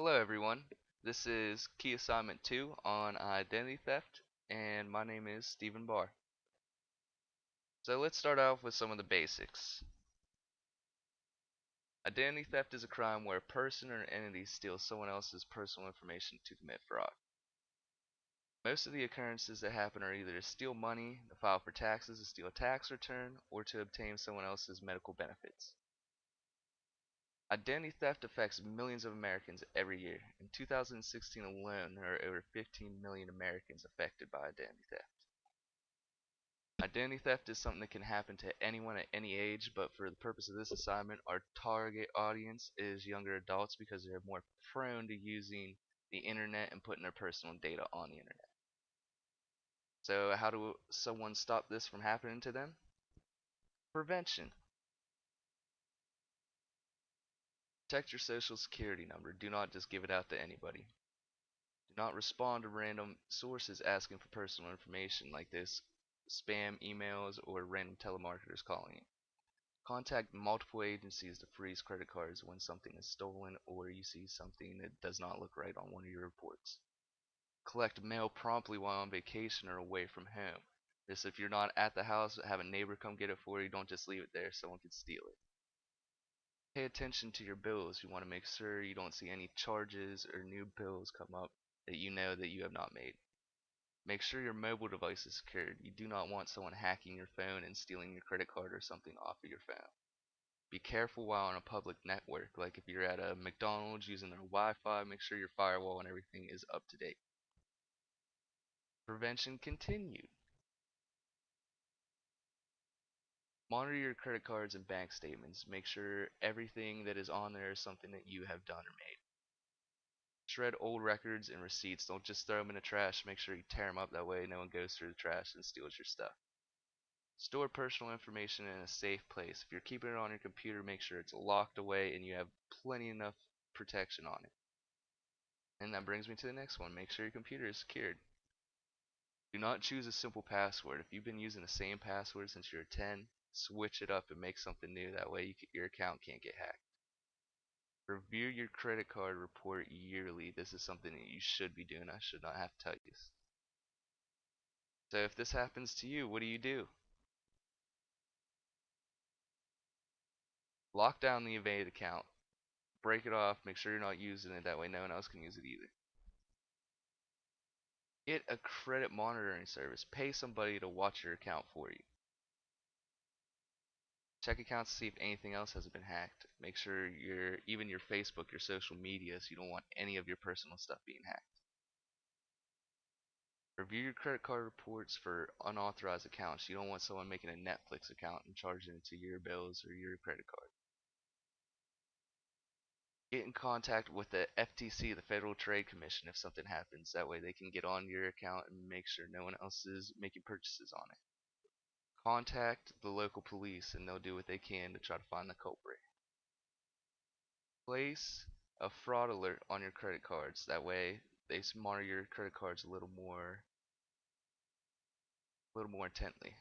Hello everyone, this is Key Assignment 2 on Identity Theft, and my name is Stephen Barr. So let's start off with some of the basics. Identity theft is a crime where a person or an entity steals someone else's personal information to commit fraud. Most of the occurrences that happen are either to steal money, to file for taxes, to steal a tax return, or to obtain someone else's medical benefits. Identity theft affects millions of Americans every year. In 2016 alone, there are over 15 million Americans affected by identity theft. Identity theft is something that can happen to anyone at any age, but for the purpose of this assignment, our target audience is younger adults because they're more prone to using the internet and putting their personal data on the internet. So how do someone stop this from happening to them? Prevention. Protect your social security number. Do not just give it out to anybody. Do not respond to random sources asking for personal information like this spam emails or random telemarketers calling you. Contact multiple agencies to freeze credit cards when something is stolen or you see something that does not look right on one of your reports. Collect mail promptly while on vacation or away from home. This if you're not at the house, have a neighbor come get it for you. Don't just leave it there, someone could steal it. Pay attention to your bills. You want to make sure you don't see any charges or new bills come up that you know that you have not made. Make sure your mobile device is secured. You do not want someone hacking your phone and stealing your credit card or something off of your phone. Be careful while on a public network, like if you're at a McDonald's using their Wi-Fi, make sure your firewall and everything is up to date. Prevention continued. Monitor your credit cards and bank statements. Make sure everything that is on there is something that you have done or made. Shred old records and receipts. Don't just throw them in the trash. Make sure you tear them up, that way no one goes through the trash and steals your stuff. Store personal information in a safe place. If you're keeping it on your computer, make sure it's locked away and you have plenty enough protection on it. And that brings me to the next one. Make sure your computer is secured. Do not choose a simple password. If you've been using the same password since you were 10, switch it up and make something new. That way your account can't get hacked. Review your credit card report yearly. This is something that you should be doing. I should not have to tell you this. So if this happens to you, what do? Lock down the evaded account. Break it off. Make sure you're not using it. That way no one else can use it either. Get a credit monitoring service. Pay somebody to watch your account for you. Check accounts to see if anything else has been hacked. Make sure even your Facebook, your social media, so you don't want any of your personal stuff being hacked. Review your credit card reports for unauthorized accounts. You don't want someone making a Netflix account and charging it to your bills or your credit card. Get in contact with the FTC, the Federal Trade Commission, if something happens. That way they can get on your account and make sure no one else is making purchases on it. Contact the local police and they'll do what they can to try to find the culprit. Place a fraud alert on your credit cards. That way they monitor your credit cards a little more intently.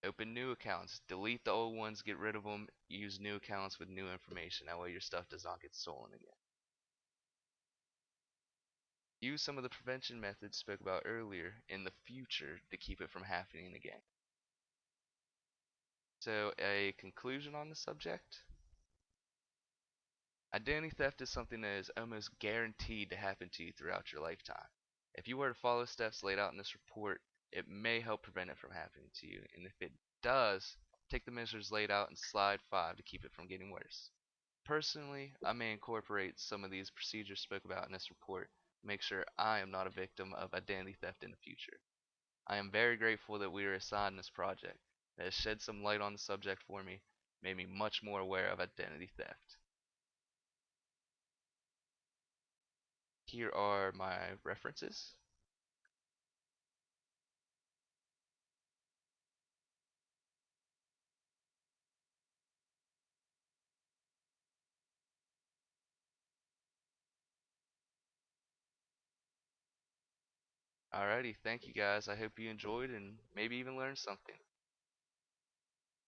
Open new accounts. Delete the old ones, get rid of them, use new accounts with new information. That way your stuff does not get stolen again. Use some of the prevention methods spoke about earlier in the future to keep it from happening again. So, a conclusion on the subject? Identity theft is something that is almost guaranteed to happen to you throughout your lifetime. If you were to follow steps laid out in this report, it may help prevent it from happening to you. And if it does, take the measures laid out in slide 5 to keep it from getting worse. Personally, I may incorporate some of these procedures spoke about in this report to make sure I am not a victim of identity theft in the future. I am very grateful that we were assigned this project. It has shed some light on the subject for me, made me much more aware of identity theft. Here are my references. Alrighty, thank you guys. I hope you enjoyed and maybe even learned something.